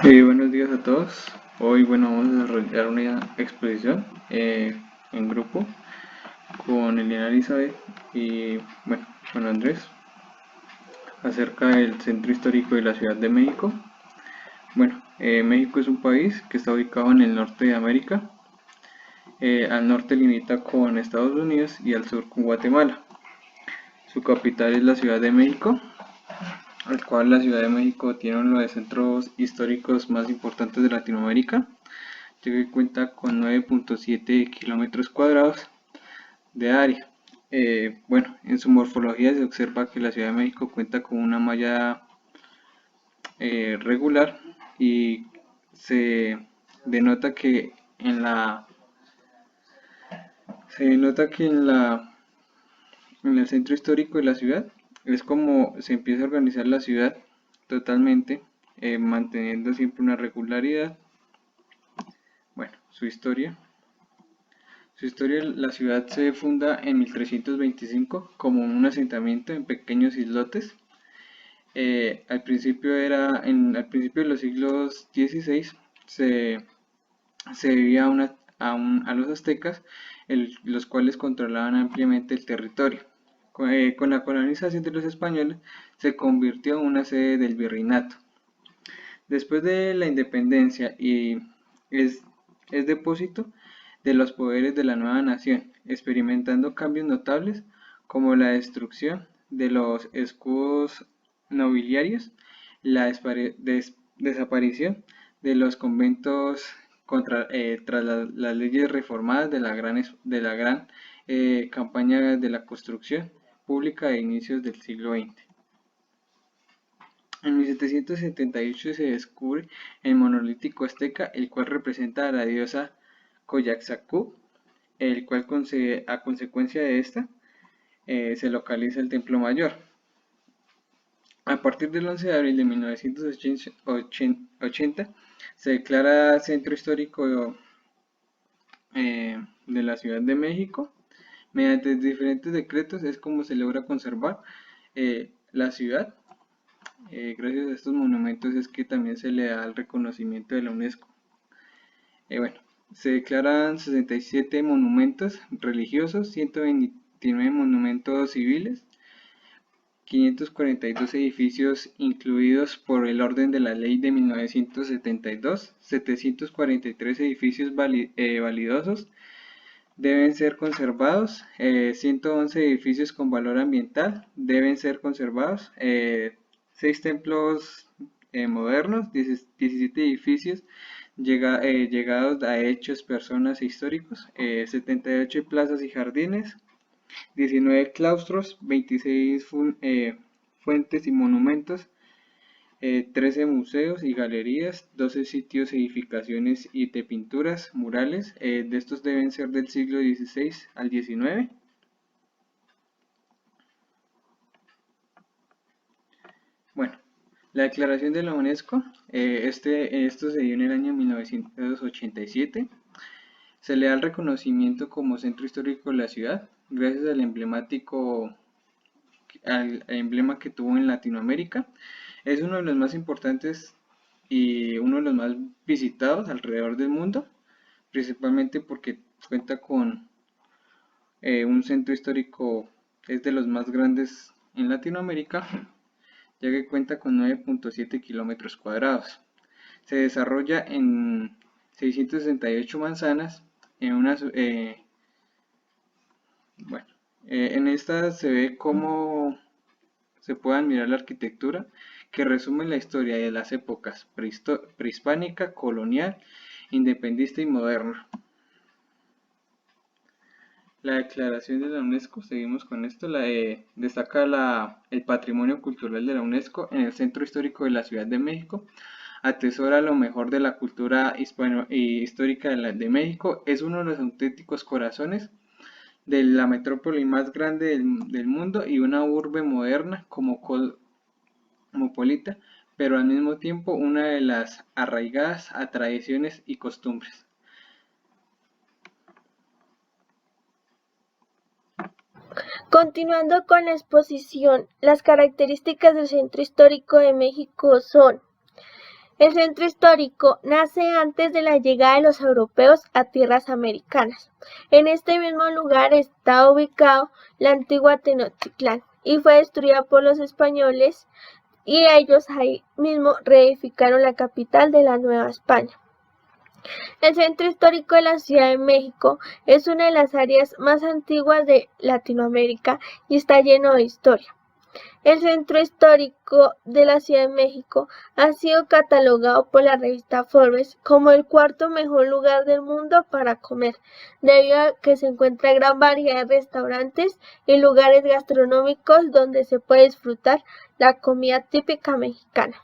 Buenos días a todos. Hoy, vamos a desarrollar una exposición en grupo con Eliana Elizabeth y, con Andrés acerca del centro histórico de la Ciudad de México. México es un país que está ubicado en el norte de América. Al norte limita con Estados Unidos y al sur con Guatemala. Su capital es la Ciudad de México, al cual la Ciudad de México tiene uno de los centros históricos más importantes de Latinoamérica, ya que cuenta con 9.7 kilómetros cuadrados de área. En su morfología se observa que la Ciudad de México cuenta con una malla regular y se denota que en la se denota que en el centro histórico de la ciudad es como se empieza a organizar la ciudad totalmente, manteniendo siempre una regularidad. Su historia. La ciudad se funda en 1325 como un asentamiento en pequeños islotes. Al principio de los siglos XVI se debía a los aztecas, los cuales controlaban ampliamente el territorio. Con la colonización de los españoles se convirtió en una sede del virreinato. Después de la independencia es, es depósito de los poderes de la nueva nación, experimentando cambios notables como la destrucción de los escudos nobiliarios, la desaparición de los conventos tras las leyes reformadas de la gran campaña de la construcción pública de inicios del siglo XX. En 1778 se descubre el monolítico azteca, el cual representa a la diosa Coyaczacú, el cual a consecuencia de esta se localiza el Templo Mayor. A partir del 11 de abril de 1980 se declara Centro Histórico de la Ciudad de México. Mediante diferentes decretos es como se logra conservar la ciudad. Gracias a estos monumentos es que también se le da el reconocimiento de la UNESCO. Se declaran 67 monumentos religiosos, 129 monumentos civiles, 542 edificios incluidos por el orden de la ley de 1972, 743 edificios validosos deben ser conservados, 111 edificios con valor ambiental deben ser conservados, 6 templos modernos, 17 edificios llegados a hechos, personas e históricos, 78 plazas y jardines, 19 claustros, 26 fuentes y monumentos, 13 museos y galerías, 12 sitios, edificaciones y de pinturas, murales. De estos deben ser del siglo XVI al XIX. La declaración de la UNESCO, esto se dio en el año 1987. Se le da el reconocimiento como centro histórico de la ciudad, gracias al emblema que tuvo en Latinoamérica. Es uno de los más importantes y uno de los más visitados alrededor del mundo, principalmente porque cuenta con un centro histórico, es de los más grandes en Latinoamérica, ya que cuenta con 9.7 kilómetros cuadrados. Se desarrolla en 668 manzanas, en esta se ve cómo se puede admirar la arquitectura que resume la historia de las épocas prehispánica, colonial, independentista y moderna. La declaración de la UNESCO, seguimos con esto, destaca el patrimonio cultural de la UNESCO en el Centro Histórico de la Ciudad de México, atesora lo mejor de la cultura histórica de México, es uno de los auténticos corazones de la metrópoli más grande del mundo y una urbe moderna como cosmopolita, pero al mismo tiempo una de las arraigadas a tradiciones y costumbres. Continuando con la exposición, las características del Centro Histórico de México son El centro histórico nace antes de la llegada de los europeos a tierras americanas. En este mismo lugar está ubicado la antigua Tenochtitlán y fue destruida por los españoles y ellos ahí mismo reedificaron la capital de la Nueva España. El centro histórico de la Ciudad de México es una de las áreas más antiguas de Latinoamérica y está lleno de historia. El centro histórico de la Ciudad de México ha sido catalogado por la revista Forbes como el cuarto mejor lugar del mundo para comer, debido a que se encuentra gran variedad de restaurantes y lugares gastronómicos donde se puede disfrutar la comida típica mexicana.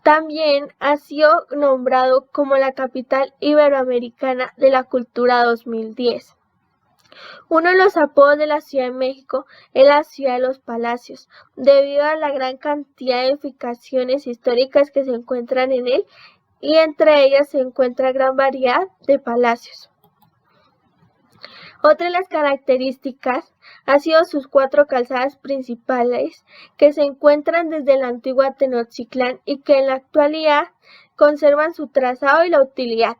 También ha sido nombrado como la capital iberoamericana de la cultura 2010. Uno de los apodos de la Ciudad de México es la Ciudad de los Palacios, debido a la gran cantidad de edificaciones históricas que se encuentran en él, y entre ellas se encuentra gran variedad de palacios. Otra de las características ha sido sus 4 calzadas principales que se encuentran desde la antigua Tenochtitlán y que en la actualidad conservan su trazado y la utilidad.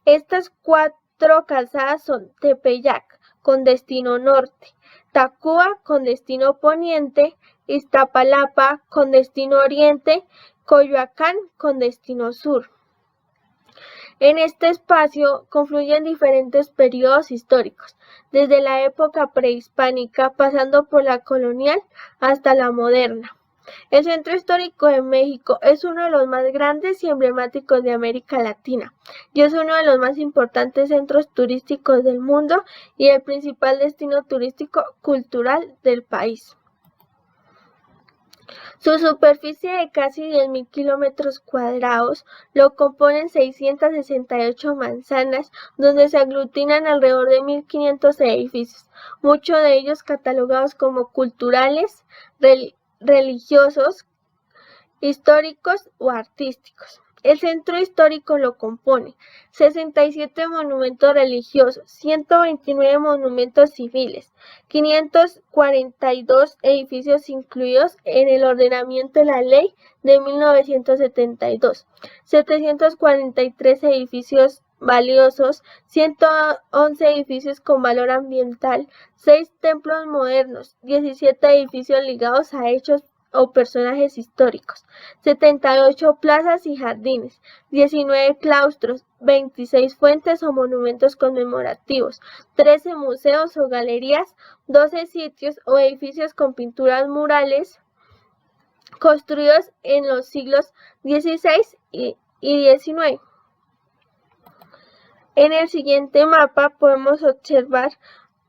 Estas 4 calzadas son Tepeyac, con destino norte, Tacuba, con destino poniente, Iztapalapa, con destino oriente, Coyoacán, con destino sur. En este espacio confluyen diferentes periodos históricos, desde la época prehispánica pasando por la colonial hasta la moderna. El Centro Histórico de México es uno de los más grandes y emblemáticos de América Latina y es uno de los más importantes centros turísticos del mundo y el principal destino turístico cultural del país. Su superficie de casi 10.000 kilómetros cuadrados lo componen 668 manzanas, donde se aglutinan alrededor de 1.500 edificios, muchos de ellos catalogados como culturales, religiosos, históricos o artísticos. El centro histórico lo compone 67 monumentos religiosos, 129 monumentos civiles, 542 edificios incluidos en el ordenamiento de la ley de 1972, 743 edificios valiosos, 111 edificios con valor ambiental, 6 templos modernos, 17 edificios ligados a hechos o personajes históricos, 78 plazas y jardines, 19 claustros, 26 fuentes o monumentos conmemorativos, 13 museos o galerías, 12 sitios o edificios con pinturas murales construidos en los siglos XVI y XIX. En el siguiente mapa podemos observar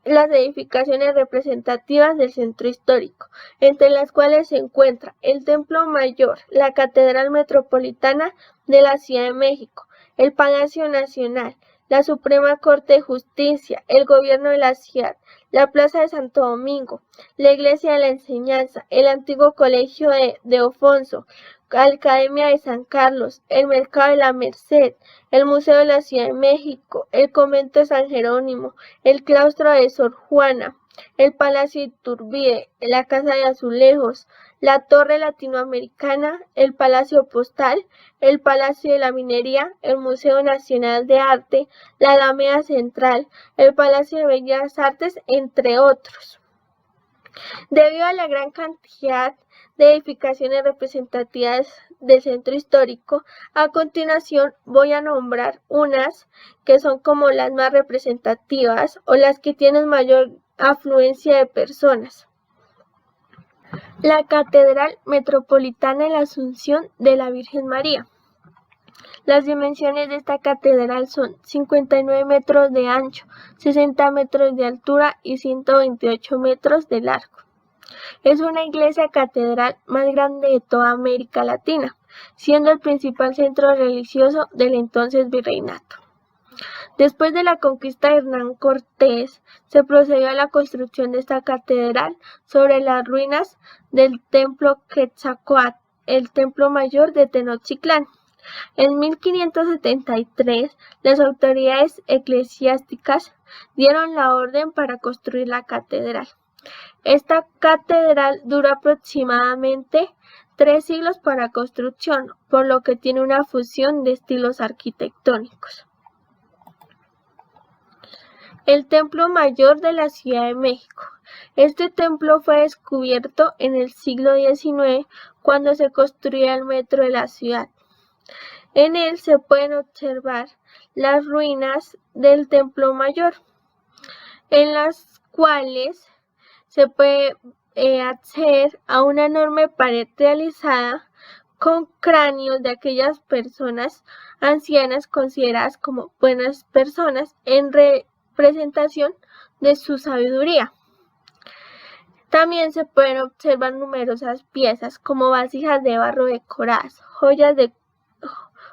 las edificaciones representativas del centro histórico, entre las cuales se encuentra el Templo Mayor, la Catedral Metropolitana de la Ciudad de México, el Palacio Nacional, la Suprema Corte de Justicia, el Gobierno de la Ciudad, la Plaza de Santo Domingo, la Iglesia de la Enseñanza, el antiguo Colegio de Ofonso, la Academia de San Carlos, el Mercado de la Merced, el Museo de la Ciudad de México, el Convento de San Jerónimo, el Claustro de Sor Juana, el Palacio Iturbide, la Casa de Azulejos, la Torre Latinoamericana, el Palacio Postal, el Palacio de la Minería, el Museo Nacional de Arte, la Alameda Central, el Palacio de Bellas Artes, entre otros. Debido a la gran cantidad de edificaciones representativas del centro histórico, a continuación voy a nombrar unas que son como las más representativas o las que tienen mayor afluencia de personas. La Catedral Metropolitana de la Asunción de la Virgen María. Las dimensiones de esta catedral son 59 metros de ancho, 60 metros de altura y 128 metros de largo. Es una iglesia catedral más grande de toda América Latina, siendo el principal centro religioso del entonces virreinato. Después de la conquista de Hernán Cortés, se procedió a la construcción de esta catedral sobre las ruinas del templo Quetzalcóatl, el templo mayor de Tenochtitlán. En 1573, las autoridades eclesiásticas dieron la orden para construir la catedral. Esta catedral duró aproximadamente 3 siglos para construcción, por lo que tiene una fusión de estilos arquitectónicos. El Templo Mayor de la Ciudad de México. Este templo fue descubierto en el siglo XIX cuando se construía el metro de la ciudad. En él se pueden observar las ruinas del Templo Mayor, en las cuales se puede acceder a una enorme pared realizada con cráneos de aquellas personas ancianas consideradas como buenas personas en representación de su sabiduría. También se pueden observar numerosas piezas como vasijas de barro decoradas,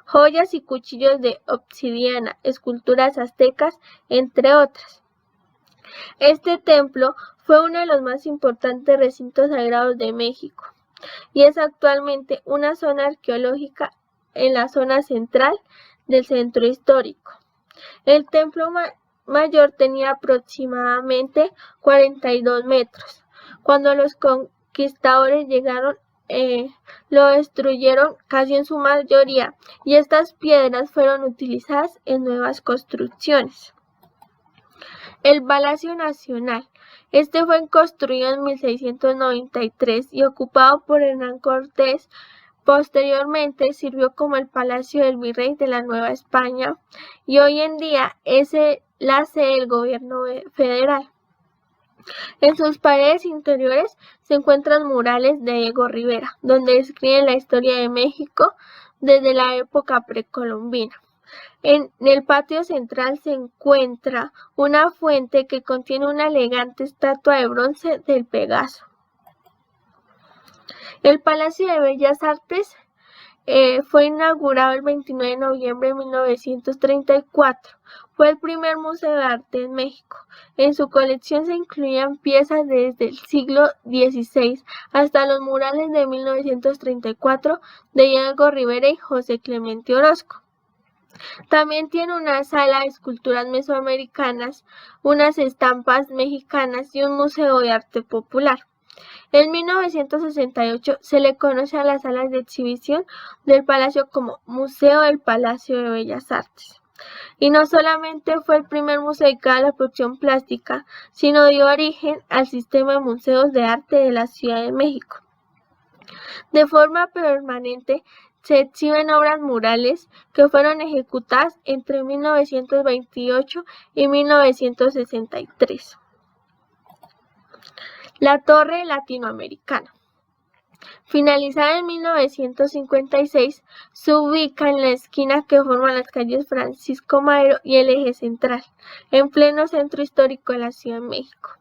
joyas y cuchillos de obsidiana, esculturas aztecas, entre otras. Este templo fue uno de los más importantes recintos sagrados de México y es actualmente una zona arqueológica en la zona central del centro histórico. El Templo Mayor tenía aproximadamente 42 metros. Cuando los conquistadores llegaron, lo destruyeron casi en su mayoría y estas piedras fueron utilizadas en nuevas construcciones. El Palacio Nacional. Este fue construido en 1693 y ocupado por Hernán Cortés. Posteriormente sirvió como el Palacio del Virrey de la Nueva España y hoy en día es la sede del gobierno federal. En sus paredes interiores se encuentran murales de Diego Rivera, donde describen la historia de México desde la época precolombina. En el patio central se encuentra una fuente que contiene una elegante estatua de bronce del Pegaso. El Palacio de Bellas Artes fue inaugurado el 29 de noviembre de 1934. Fue el primer museo de arte en México. En su colección se incluían piezas desde el siglo XVI hasta los murales de 1934 de Diego Rivera y José Clemente Orozco. También tiene una sala de esculturas mesoamericanas, unas estampas mexicanas y un museo de arte popular. En 1968 se le conoce a las salas de exhibición del palacio como Museo del Palacio de Bellas Artes. Y no solamente fue el primer museo dedicado a la producción plástica, sino dio origen al sistema de museos de arte de la Ciudad de México. De forma permanente se exhiben obras murales que fueron ejecutadas entre 1928 y 1963. La Torre Latinoamericana. Finalizada en 1956, se ubica en la esquina que forman las calles Francisco Madero y el Eje Central, en pleno centro histórico de la Ciudad de México.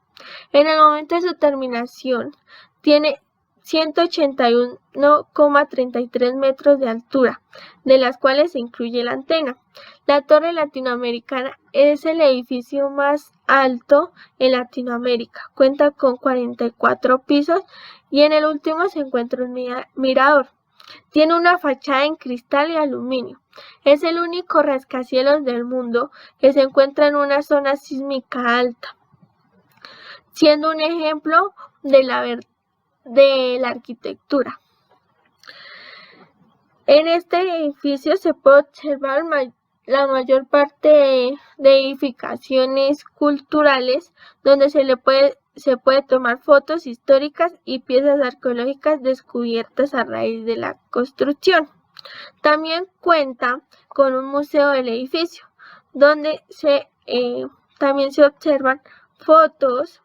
En el momento de su terminación, tiene 181,33 metros de altura, de las cuales se incluye la antena. La Torre Latinoamericana es el edificio más alto en Latinoamérica. Cuenta con 44 pisos y en el último se encuentra un mirador. Tiene una fachada en cristal y aluminio. Es el único rascacielos del mundo que se encuentra en una zona sísmica alta, siendo un ejemplo de la arquitectura. En este edificio se puede observar la mayor parte de edificaciones culturales donde se puede tomar fotos históricas y piezas arqueológicas descubiertas a raíz de la construcción. También cuenta con un museo del edificio donde también se observan fotos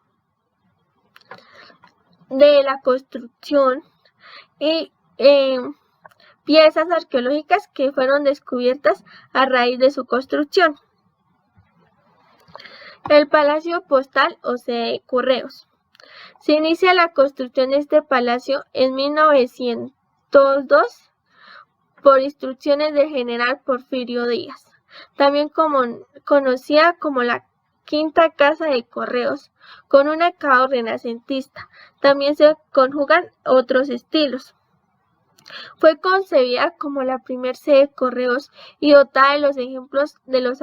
de la construcción y piezas arqueológicas que fueron descubiertas a raíz de su construcción. El Palacio Postal o sede de correos. Se inicia la construcción de este palacio en 1902 por instrucciones del general Porfirio Díaz, también conocida como la Quinta Casa de Correos, con un acabado renacentista. También se conjugan otros estilos. Fue concebida como la primer sede de correos y dotada de los ejemplos de los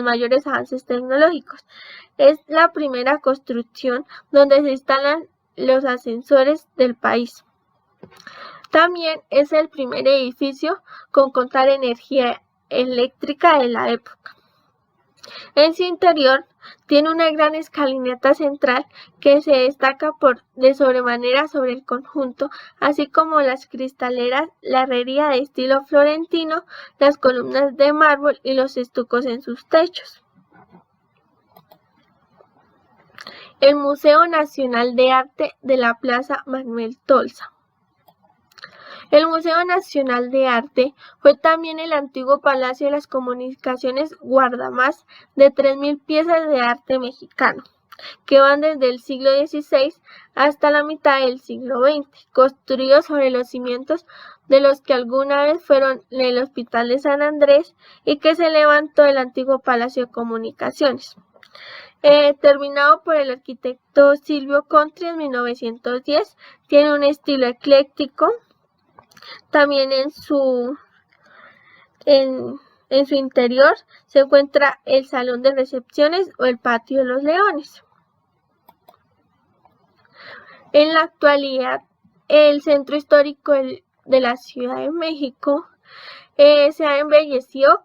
mayores avances tecnológicos. Es la primera construcción donde se instalan los ascensores del país. También es el primer edificio con contar energía eléctrica de la época. En su interior tiene una gran escalinata central que se destaca de sobremanera sobre el conjunto, así como las cristaleras, la herrería de estilo florentino, las columnas de mármol y los estucos en sus techos. El Museo Nacional de Arte de la Plaza Manuel Tolsa. El Museo Nacional de Arte fue también el antiguo Palacio de las Comunicaciones guardamás de 3000 piezas de arte mexicano, que van desde el siglo XVI hasta la mitad del siglo XX, construidos sobre los cimientos de los que alguna vez fueron el Hospital de San Andrés y que se levantó el antiguo Palacio de Comunicaciones. Terminado por el arquitecto Silvio Contri en 1910, tiene un estilo ecléctico. También en su interior se encuentra el salón de recepciones o el patio de los leones. En la actualidad, el centro histórico de la Ciudad de México se ha embellecido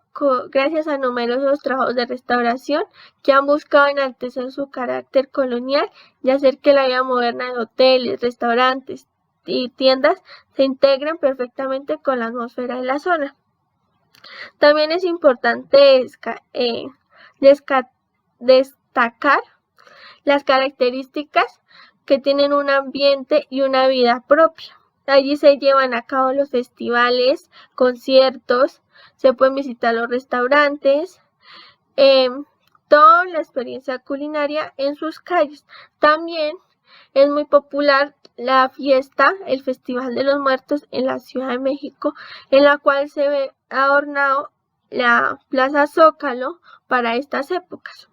gracias a numerosos trabajos de restauración que han buscado enaltecer su carácter colonial y hacer que la vida moderna de hoteles, restaurantes y tiendas se integren perfectamente con la atmósfera de la zona. También es importante destacar las características que tienen un ambiente y una vida propia. Allí se llevan a cabo los festivales, conciertos, se pueden visitar los restaurantes, toda la experiencia culinaria en sus calles. También es muy popular la fiesta, el Festival de los Muertos en la Ciudad de México, en la cual se ve adornado la Plaza Zócalo para estas épocas.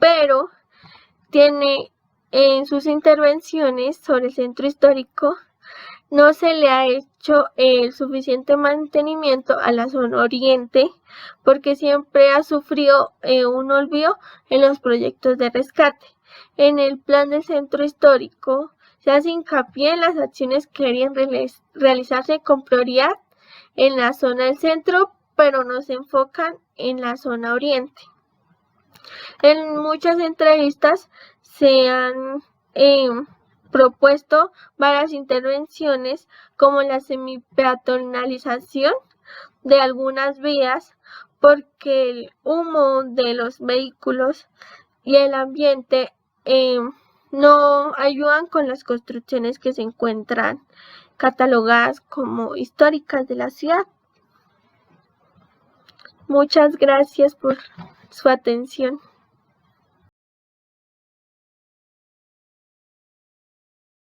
Pero tiene en sus intervenciones sobre el centro histórico, no se le ha hecho el suficiente mantenimiento a la zona oriente porque siempre ha sufrido un olvido en los proyectos de rescate. En el plan del centro histórico se hace hincapié en las acciones que deberían realizarse con prioridad en la zona del centro, pero no se enfocan en la zona oriente. En muchas entrevistas se han propuesto varias intervenciones como la semipeatonalización de algunas vías porque el humo de los vehículos y el ambiente no ayudan con las construcciones que se encuentran catalogadas como históricas de la ciudad. Muchas gracias por su atención.